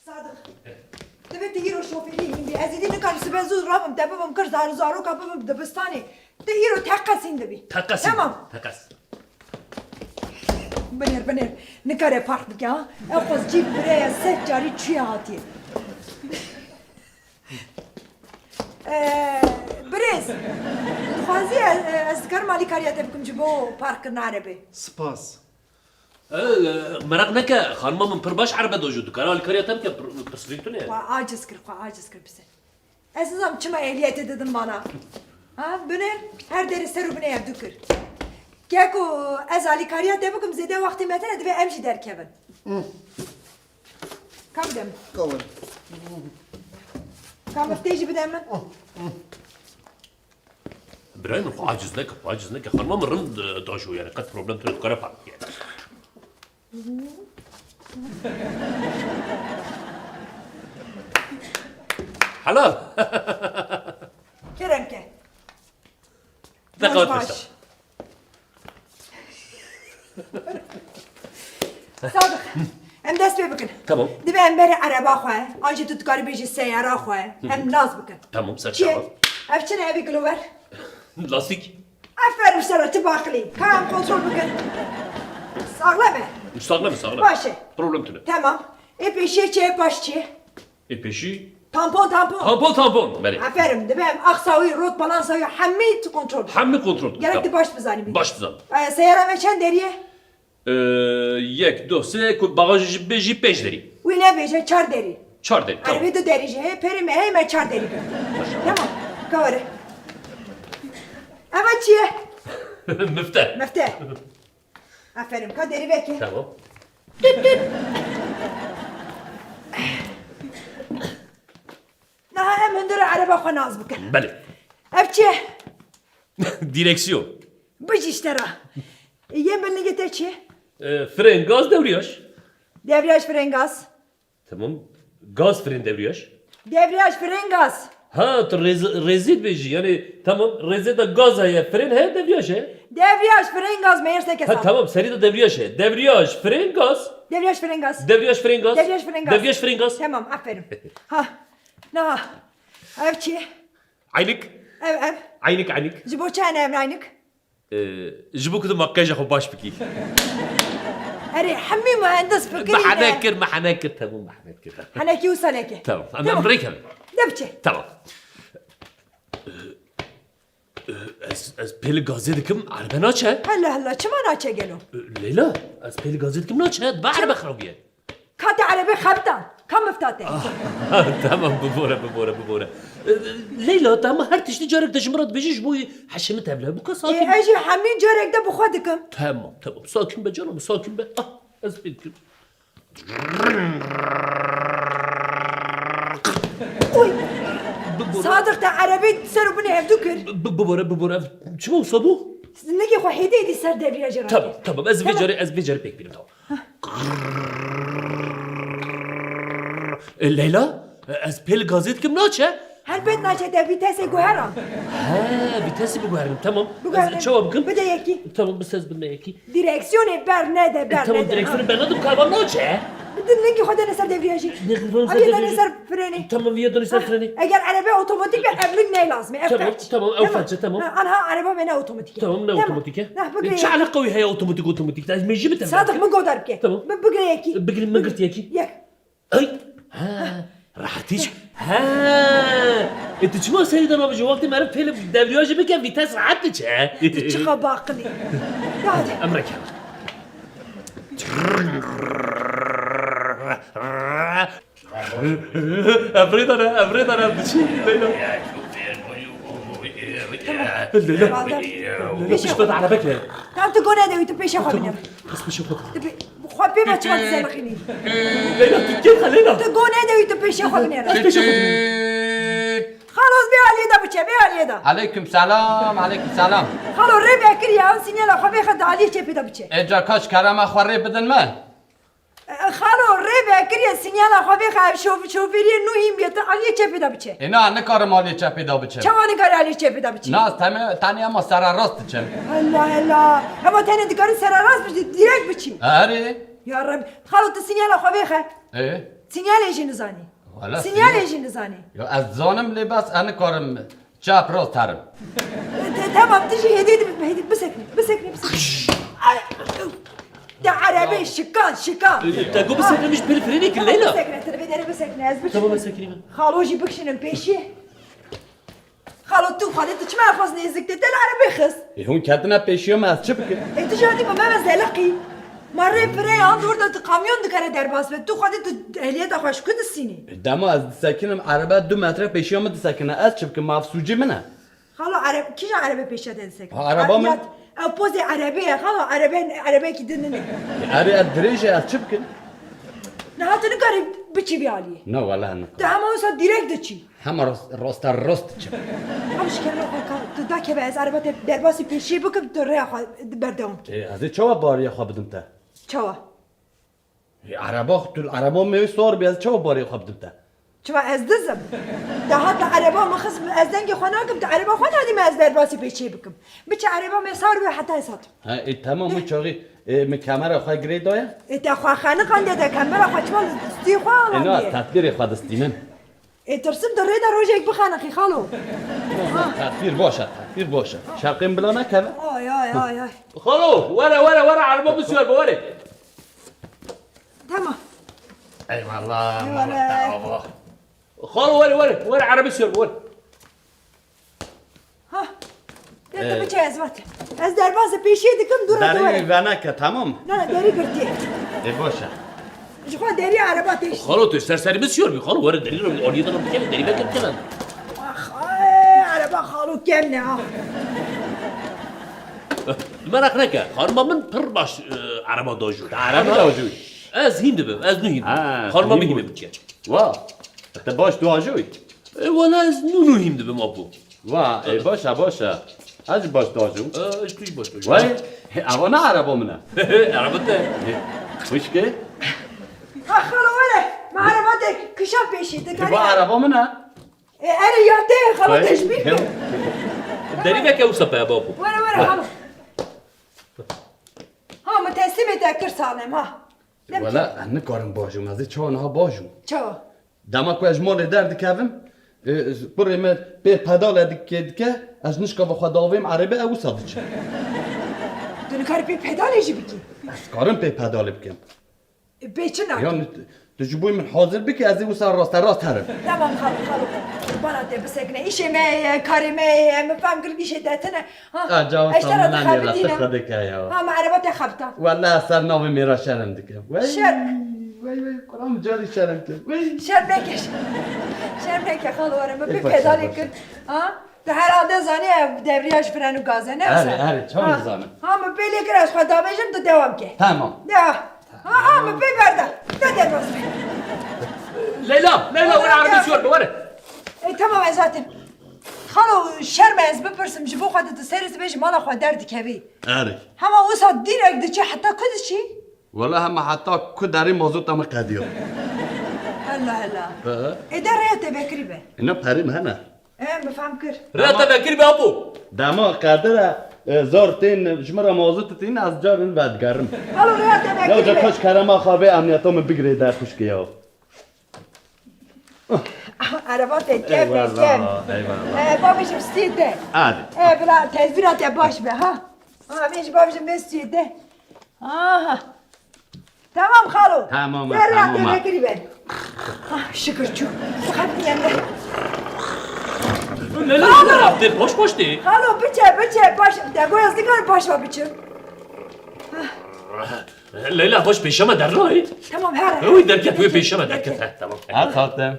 صادق دبي تهيرو شوفيري هندي ازيدي نكار سبزو رابم دبم كر زارو كابم دبستاني تهيرو تحقسين دبي تقسم تمام تقسم بنر نكار بارك بكا اخذ جيب بريا سجاري تشي هاتي بريز خوازي اذكر مالي كاريات بكم جبو بارك نعربي سباس مرق نكا خانما من برباش عربة دوجو دكارا الكاريا تم بسريتوني عاجز كر بس اساسا çima ehliyeti dedim bana ha biner her deri seru bine yapdıkır keko ezali kariya debukum zede vakti metene ve emşi der Kevin kabdem قول kamefteci bidem برايم عاجز نكا خانما من رند دوجو يعني قد بروبلم تريد كارا بارك يعني حلال keremke دقيقة baş Sadık hem dest bir bakın Tamam. dibe hem beri araba khoy anca tutkari beji seyyara khoy hem naz bakın تمام سر çi شباب evçine evi glover لاستيك aferin sana tıbakli kam kontrol bakın sağlama مستغرب Başı. بروبلم تريد Tamam. Peşi çe başçı. بيشي Tampon. تامبون بله Aferin de ben aksavi rot balansavi hamit kontrol. حمي كنترول Gerekli baş bizani. باش بزن Seyara meçen deriye. يك دو سي كل باغاج بيجي بيش دري Ve ne beje çar deri. شار دري تمام Arabi de derice perime heyme çar deri. Tamam. Kavare. Evet çiye. مفتاح Mefte. Aferin ka deri veki. تمام Naha hem hündür araba khanaz bıkın. بله Evçiye. ديريكسيون Bıç işlere. Yem belini getir çiye. فرين غاز دورياش Devriyaj fren gaz. تمام غاز فرين دورياش Devriyaj fren gaz. ها ريزيد بيجي يعني تمام ريزيد غاز هي فرين هي دورياش هي Devriyaj fren gaz meğerse ها kesal. تمام سريع دورياش هي دورياش فرين غاز Devriyaj fren gaz. دورياش فرين غاز Devriyaj fren gaz. دورياش فرين غاز Tamam aferin. Ha. Na. Evçi. عينك Ev. عينك Ziboçan evlaynik. جيبوا كده مكاجة خو باش بكي Eri hammi mühendis fikri. ما حناكر تمام ما حناكر Haneki usaleke. تمام انا امريكا Depçe. تمام از بيل غازيدكم عربة ناتشة Allah çiman açe gelo. ليلى از بيل غازيدكم ناتشة بعربة خروبية Kati arabe kaptan. Kam müftate. تمام ببورة ليلى تمام هر تشتي جارك تجمرات بيجيش بوي حشمتها بلا بوكا ساكن Eji hammi cörekte bu xodikim. تمام ساكن بجانب ساكن ب از بيلكم Oy. Sadık da arabe seru bunu evdükür. ببورة شو صابو Sizinki xo hediydi ser devriyaj تمام از فيجاري بيك بيلم ليلى از بيل غازيدكم ناتشة Her bet naçete vitese goyaram. ها بيتاسي بقهرم تمام Bugün شو بكم bir de yeki. تمام بس از بدنا ياكي Direksiyonu bernede تمام ديريكتور بنادم كاربان ناتشة Dinle ki xoda neser devriyajı. Abi da neser freni. تمام في يدو نسال فراني Eğer araba otomatik ve evlik ne lazım? tamam, evfelce, tamam. Ana araba bana otomatik. تمام نا اوتوماتيك Nah bugün. شو علاقة قوي هي اوتوماتيك لازم يجيب التمام Sadık mı godar ki? Tamam. Bugün yeki. بقول ما قلت ياكي Yak. اي ها راح تيجي ها انت شو سيد انا بجي وقت ما عرفت فيلم دبليو بك فيتاس عدتش ها Çıka bakli. Hadi. امريكا افريد انا بشي ليلى مش بضع على بكره Tam tu gone de tu peşe xabiner. بس مش بضع Xabi ma çmat zelxini. ليلى كيف خلينا Tu gone de tu peşe xabiner. Tütüt. Xalos bir aliye da bıçe bir aliye da. Aleyküm selam, aleyküm selam. Xalo re bekir ya sinyala xabi xad aliye çepi da bıçe. Eca kaç karama xwarrê bidin me? خالو ریبه کریه سینیالا خوابی خواب شوفیری نویم بیت علی چه پیدا بچه اینا نکارم مالی چه پیدا بچم چوانی کاری علی چه پیدا بچه نه تنی اما سر راست چم الله الله اما تنه دیگری سر راست بچی دیرک بچی اره یا رب خالو تو سینیالا خوابی خواه اه سینیال ایجی نزانی والا سینیال ایجی نزانی یا از زانم لباس انا کارم چپ راست ترم تمام تجي هديد بسكني ده عربي شكان تقو بسكني مش بالفرينيك الليلة بسكني از تمام بسكني من خالو جي بكشن بيشي خالو تو خالد چما خواست نزدیک دل عربی خس هون کتنا پیشیوم از چه بکن انت جادی با من زلقی مره فره آن دور داد کامیون دکاره در باز تو خودت تو اهلیت خوش کد سینی دما از سکنم عربه 2 متر پیشیوم سکنه از چه بکن مفسوجی منه خالو عرب کی عربی پیش داد سکن عربا من اپوز عربی خالو عربی کی دننه اره ادریج از چه بکن نه تو نکاری بچی بیالی نه والله نه ده همه اون سال دیرک دچی همه راست چه همش کنه خواهد تو دا که به از عربات در باسی پیشی بکن تو ره خواهد بردم از چه باری خواب بدم تا چوا عربا تو العربا می سوار بی از چه باری خواب بدم تا چوا از دزم ده هات عربا مخص از دنگ خانه کم ده عربا خانه هدی از در باسی پیشی بکم بچه عربا میسار به حتی اسات ها تمام چاقی می کامera خواه گری دایا ایت خواه خانه کنده ده کامرا خواه چما ستی خواه اینا آنیه تطبیر خواه دستینن ترسم در ری در روژه یک بخانه خی خالو تطبیر باشه شرقیم بلا نکنه آی آی آی آی خلو ورا على الباب السؤال بوري تمام اي والله والله. خلو ورا عربي السؤال بوري ها یه بچه از وقت از در باز پیشی دکم دور داری دوره و نکه تمام نه داری گرتی باشه جخوا داری عرباتش خلو تو سرسري بالسؤال بي خلو ورا الدليل الاولي ده بكام الدليل بكام كمان اخ عربا خالو کمنه ها المرق نكا خانما من برباش عربا داجو عربا داجو از هيم دبم از نو هيم خانما بگیم بچه وا انت باش تو آجوی ولا از نو هيم دبم ابو وا باشه از باش تو آجو ايش توش باش توش وای اما نه عربا منه عربته وش که خالو وله ما عرباتك كشاف پیشی دکاری با عربا منه انا یاده خالو تشبیه کن الدليل بكام وصفه يا بابو ورا خالو ها متسمه تکر سالم ها ولا نکارم باجوم از چه آنها باجوم چو دما کو اجمال درد کردم برای من به پدال دیگه از نشکا و خداویم عربه او صادچه تو نکاری پی پدالشی بکی از کارم به پدال بکن بیچه نه یعنی تجبوی من حاضر بکی از او سر راست هرم تمام خالو بنا ده بسکنه ایشه می کاری می مفهم کردی ایشه دتنه ها جواب اشترا سامنا نیرا تخبتینه تخده که یا ها معربات خبتا والله سر نام میرا شرم دیگه شر وای قرام جاری شرم که شر نکش خالو ورم پی پدالی کن ها ده هر آده زانی دبریاش فرنو گازه نه اره چه میزانم ها من پیلی کراش خدا بجم تو دوام که تمام نه ها من پی برده ده باز ليلى ورا عربي السؤال بوري تمام ازاتم خالو شرم از بپرسم جبو خودت سرس بیش مالا خود درد کبی اره همه اوسا دیرک دچی حتی کدشی والله هم حتی که در این موضوع تام قدیو الله ایده ریت بکری به اینا پریم هنه مفهم کر رأيت بكير بابو دما قدر زارتين جمرة موضوعتين از جارن بدگرم خالو ریت لو بکری جا به خوش کرما خوابه امنیتام بگیره در خوش کیا عربات کم بابشم سیده عادي بلا تدبیرات باش به ها میش بابشم بسیده آها تمام خالو تمام، ریت تمام. بکری به شکر چو فقط میگم لا عبد باش دي خالو بچه باش دگوی از دیگر باش و بچه ليلى باش بيشما در راي تمام هر هو دركت وي بيشما دركت تمام هات خاتم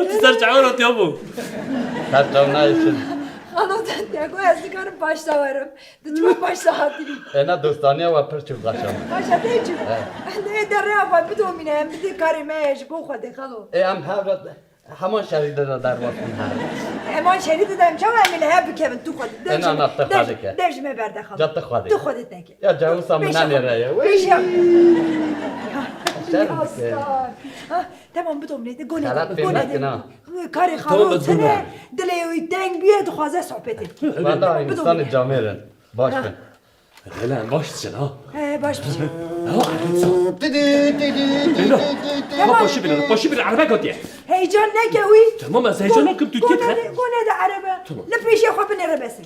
تسترجعون يا ابو ترجعون نايشن Ano dego ez dikarım başta varım. Dıçma başta hatırım. Ena dostaniye ve pırçık kaçam. Başta deyicim. Ne derre yapar bir domine hem bir de karimeş. Bu kadar kalı. Em havrat hemen şeride de dervat her. Eman şeridi dem çava emine hep bir kevin tu kadar. En anahtar kadike. Devşime berde kalı. Cattı kadike. Tu kadar teki. Ya cavusa mı ne nereye? Beş yap. Sen Aslan. Tamam bu domine de gole. Şarap vermezsin ha. Kari Tamam, kalı ben sene. durma. Dileği denk bir duhaze sohbeti. Ben de insanı camiren. Baş ben. Lan baş sen ha. Baş bir şey. Ha başı bir araba götür. Heyecan ne ki uy? Tamam az heyecanla kıp tüket ha. Gone de araba. Tamam. Ne peşe kopun arabası.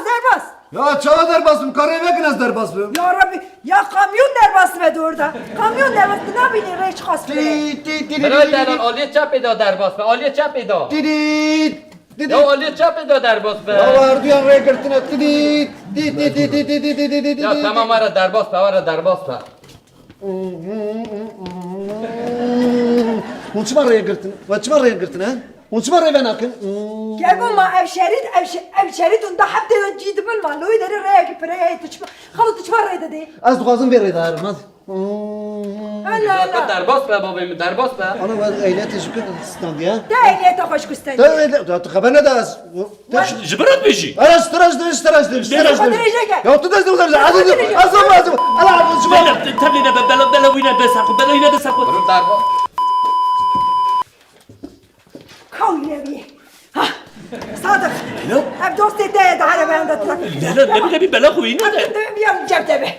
Derbas. Ya çağa derbasım, karaya bekiniz derbasım. Ya Rabbi, ya kamyon derbası be orada. Kamyon derbası ne yapayım reç kas bile. Bırak lan aliye çap eda derbas be. Aliye çap eda. Ya aliye çap eda derbas be. Ya var duyan raya kırtına. Ya tamam ara derbas be. Ara derbas be. Unçma raya kırtına. Vaçma raya kırtına. Unçma raya ben akın. Gel bu ma ev şerit onda hep de cidmel ma. Loy dere raya ki preye tıçma. Halı tıçma raya dedi. Az duazım ver raya hadi. Allah. Derbas be babamı derbas be. Ana ben ehliyet teşekkür ederim ya. Da ehliyete hoş kusten. Da haber ne das? Jibrat beşi. Aras tıraş. Ya tu da zıvlar. Azam. Allah unçma. Tabii ne bela uyna da sakı. Bela uyna da sakı. Bırak derbas. Kavle bir. Ha. Sadık. Ne? Hep dost edeye de arabanın da trafik. Ne bir bela koyun ne? Bir yarım cepte be.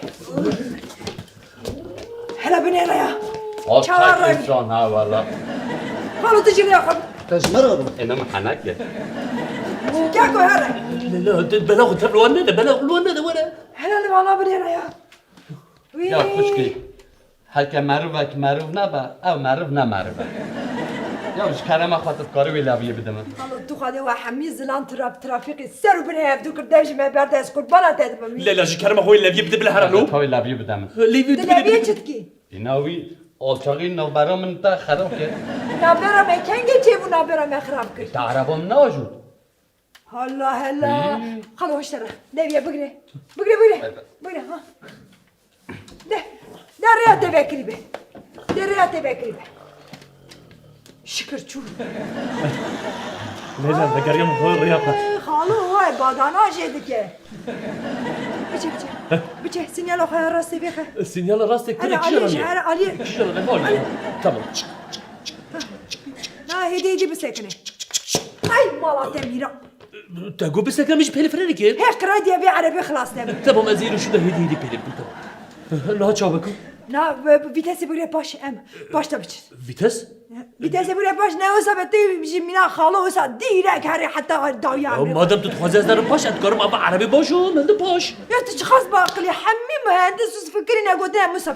Hele bu ne ya? Alçak insan ha valla. Halı tıcını yakın. Taşmar oğlum. Enam hanak ya. Gel koy hele. Bela koy tabii o ne de bela koy ne de valla. Helal bana bu ne ya? Ya kuşki. Herke maruf ve ki maruf ne be. Ev maruf ne maruf be. Ya şu karama xatıp karı ve laviye bidemin. Halı tuhadı ve hamiz lan trafik ser bu ne evde kır devşime berdes kurbana dedim. لا şu kerime koy leviye bir de bile haram lo. Tavi laviye bidemin. Leviye Dilebiye çıtki. İnavi alçağı navbaramın ta xarab ke. Nabera meken geçe bu nabera mehrab kır. Ta arabam ne vajud? Allah Allah. Halı hoşlara. Deviye bugre. Bugre ha. De. Derya tebekri be. Derya tebekri be. Şükür çu. Leyla da gariyam hor yapma. Halı vay badana jedike. Biçe sinyal oxaya rastı bexe. Sinyal rast ekle Hadi Ali, hadi Ali. ne var? Tamam. Ha hediye bir sekine. Ay malate mira. Tago bir seklemiş peli freni ki. He kra diye bir arabi خلاص dedim. Tamam azir şu da hediye peli tamam. Ne çabuk? Na vitesi böyle baş em. Başta biç. Vites? Vitesi böyle baş ne olsa beti jimina xalı olsa direkt hari hatta dawya. Madem tut xazazların baş et karım ama arabi başo ben de baş. Ya تشخص باقلي حمي مهندس فكرنا قدام مصب.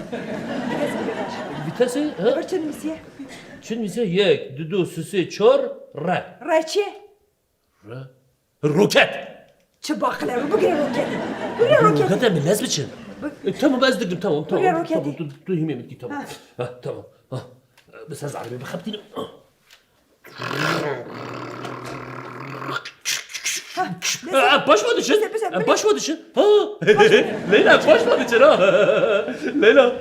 Vitesi? برشن مسيه. Çün bize yek, düdü, süsü, çor, re. راتشي Roket. تشباقلي بقرا روكيتي. بقرا روكيتي. Roket mi lez biçin? Tamam ben ezdirdim tamam. Buraya roketi. Tamam dur yemeğim etki tamam. Ha. Ha tamam. Ha. Bes az arabi bakabdini. Baş mı düşün? Baş mı düşün? Ha. Leyla baş mı düşün ha? Leyla.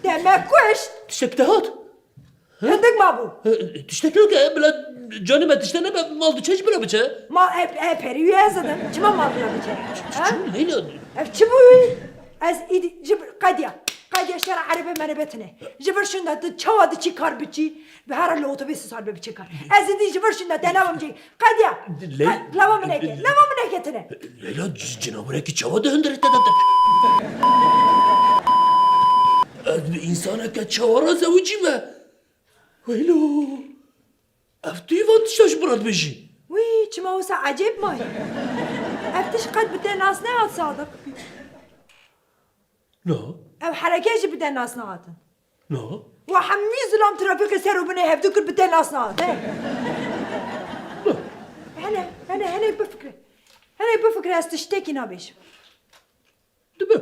Demek kuş. Tiştektehat. عندك مابو. Tiştekte ki bile canıma tiştene ben mal düşeç bile biçe. ما بريو زدم كما ما بلا بجي. ها؟ Leyla. شبوي از ايدي جبر قاديا اشترى عربي من بيتنا جبر شندا تشوا دشي كار بتشي بهار الاوتوبيس صار بتشي كار از ايدي جبر شندا تناوم جي قاديا لا ما منك تنا Leyla cenabına ki çava da hındır etti de. Bir insana ki çavara zavuci mi? Leyla. Eftüyü vantıştaş Murat Beşi. وي كما وسع عجيب ماي افتش قد بدي ناس نعاد صادق No. او حركات بدي ناس نعاد No. وحمي ظلام ترافيك سيرو بني هفدو كل بدي ناس نعاد هلا بفكرة استشتكي نابيش Demek.